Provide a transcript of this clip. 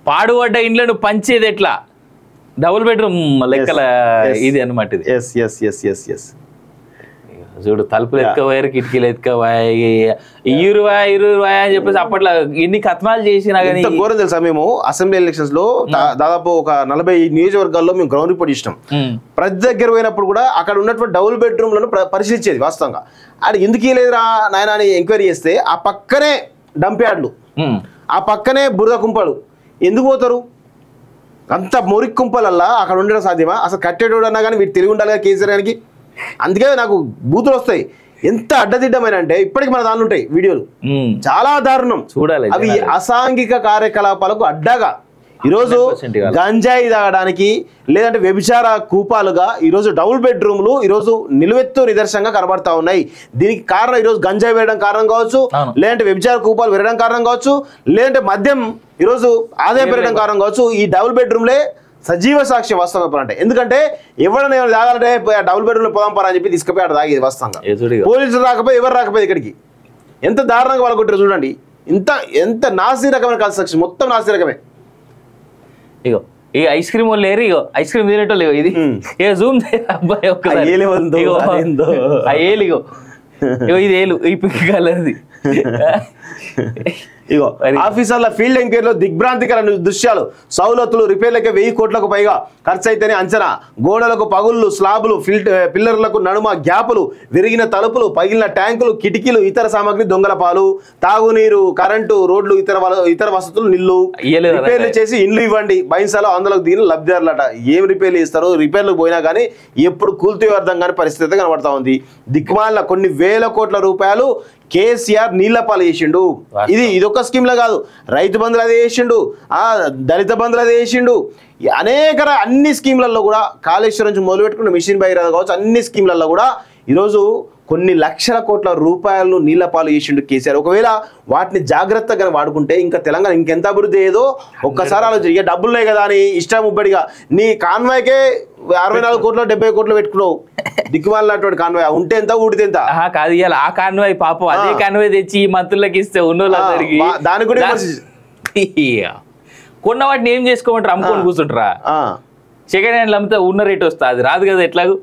పాడుపడ్డ ఇండ్లను పంచేది ఎట్లా double bedroom లెక్కల ఇది అనమాట ఇది. చూడు తలుపులు ఎత్తుకోవారు కిటికీలు ఎత్తుకోవాయి 20 అని చెప్పేసి అప్పట్లో ఎన్ని కథనాలు చేసినా కానీ ఘోరం తెలుసా. మేము అసెంబ్లీ ఎలక్షన్స్ లో దాదాపు ఒక 40 నియోజకవర్గాల్లో మేము గ్రౌండ్ రిపోర్ట్ ఇచ్చినాం. ప్రతి దగ్గర పోయినప్పుడు కూడా అక్కడ ఉన్నటువంటి డబుల్ బెడ్రూమ్ లను పరిశీలించేది వాస్తవంగా. అది ఎందుకు లేదురా నాయన అని ఎంక్వైరీ చేస్తే ఆ పక్కనే డంప్ యార్డ్లు, ఆ పక్కనే బురద కుంపలు. ఎందుకు పోతారు అంత మురికి కుంపలల్లా? అక్కడ ఉండడం సాధ్యమా? అసలు కట్టేటోడు అన్నా కానీ వీటి తెలివి ఉండాలి కదా కేసీఆర్ గారికి. అందుకే నాకు బూతులు వస్తాయి. ఎంత అడ్డదిడ్డమైన అంటే ఇప్పటికి మన దాంట్లో ఉంటాయి వీడియోలు, చాలా దారుణం చూడాలి. అవి అసాంఘిక కార్యకలాపాలకు అడ్డగా ఈరోజు గంజాయి తాగడానికి లేదంటే వ్యభిచార కూపాలుగా ఈరోజు డబుల్ బెడ్రూమ్లు ఈరోజు నిలువెత్తు నిదర్శనంగా కనబడతా ఉన్నాయి. దీనికి కారణం ఈరోజు గంజాయి వేయడం కారణం కావచ్చు, లేదంటే వ్యభిచార కూపాలు పెరగడం కారణం కావచ్చు, లేదంటే మద్యం ఈరోజు ఆదాయం పెరగడం కారణం కావచ్చు. ఈ డబుల్ బెడ్రూమ్లే సజీవ సాక్ష్యం వాస్తవంగా అంటే. ఎందుకంటే ఎవరైనా తాగాలంటే డబుల్ బెడ్రూమ్ పోదాం పరా అని చెప్పి తీసుకుపోయి తాగేది వాస్తవంగా. పోలీసులు రాకపోయి ఎవరు రాకపోయి ఇక్కడికి ఎంత దారుణంగా వాళ్ళు కొట్టారు చూడండి. ఎంత నాసి రకమైన కన్స్ట్రక్షన్, మొత్తం నాసి రకమే. ఇగో ఈ ఐస్ క్రీమ్ వాళ్ళు లేరు, ఇగో ఐస్ క్రీమ్ తినేటోళ్ళు ఇగో ఇది ఇక జూమ్ అబ్బాయి ఒక్కసారి ఇగో ఇది ఏలు ఈ పింక్ కలర్ది. ఇగో ఆఫీసర్ల ఫీల్డ్ ఎంక్వైరీలో దిగ్భ్రాంతికర దృశ్యాలు. సౌలతులు రిపేర్లకే 1000 కోట్లకు పైగా ఖర్చు అయితేనే అంచనా. గోడలకు పగుళ్ళు, స్లాబులు, పిల్లర్లకు నడుమ గ్యాపులు, విరిగిన తలుపులు, పగిలిన ట్యాంకులు, కిటికీలు, ఇతర సామాగ్రి దొంగల పాలు. తాగునీరు, కరెంటు, రోడ్లు, ఇతర వసతులు నిల్లు. రిపేర్లు చేసి ఇండ్లు ఇవ్వండి బైన్సాలో అందులోకి దిగిన లబ్ధిదారులట. ఏం రిపేర్లు ఇస్తారో, రిపేర్లు పోయినా కానీ ఎప్పుడు కూల్తీ అర్థం కాని పరిస్థితి కనబడతా ఉంది. దిక్కుమాల కొన్ని 1000 కోట్ల రూపాయలు కేసీఆర్ నీళ్ల పాలు చేసిండు. ఇదొక స్కీమ్ లో కాదు, రైతు బంధులు అదే చేసిండు, దళిత బంధులు అదే చేసిండు. అనేక అన్ని స్కీమ్లలో కూడా కాళేశ్వరం నుంచి మొదలు పెట్టుకున్న మిషన్ భగీరథ కావచ్చు, అన్ని స్కీమ్లలో కూడా ఈరోజు కొన్ని లక్షల కోట్ల రూపాయలు నీళ్ల పాలు చేసిండు కేసీఆర్. ఒకవేళ వాటిని జాగ్రత్తగా వాడుకుంటే ఇంకా తెలంగాణ ఇంకెంత అభివృద్ధి అయ్యేదో ఒక్కసారి ఆలోచన. ఇక డబ్బులున్నాయి కదా అని ఇష్టం ముబ్బడిగా నీ కాన్వాయ్కే 64 కోట్లు 70 కోట్లు పెట్టుకున్నావు. దిక్కుమాలినటువంటి కాన్వాయ్ ఉంటే ఎంత ఊడితే ఎంత కాదు. ఇవాళ ఆ కాన్వాయ్ పాపం అదే కాన్వాయ్ తెచ్చి ఈ మంత్రులకు ఇస్తే ఉన్నోళ్ళందరికీ దాని కూడా కొన్న వాటిని ఏం చేసుకోమంటారు, అమ్ముకొని కూర్చుంటారా? సెకండ్ హ్యాండ్లు అమ్మితే ఉన్న రేట్ వస్తుంది, అది రాదు కదా ఎట్లాగూ.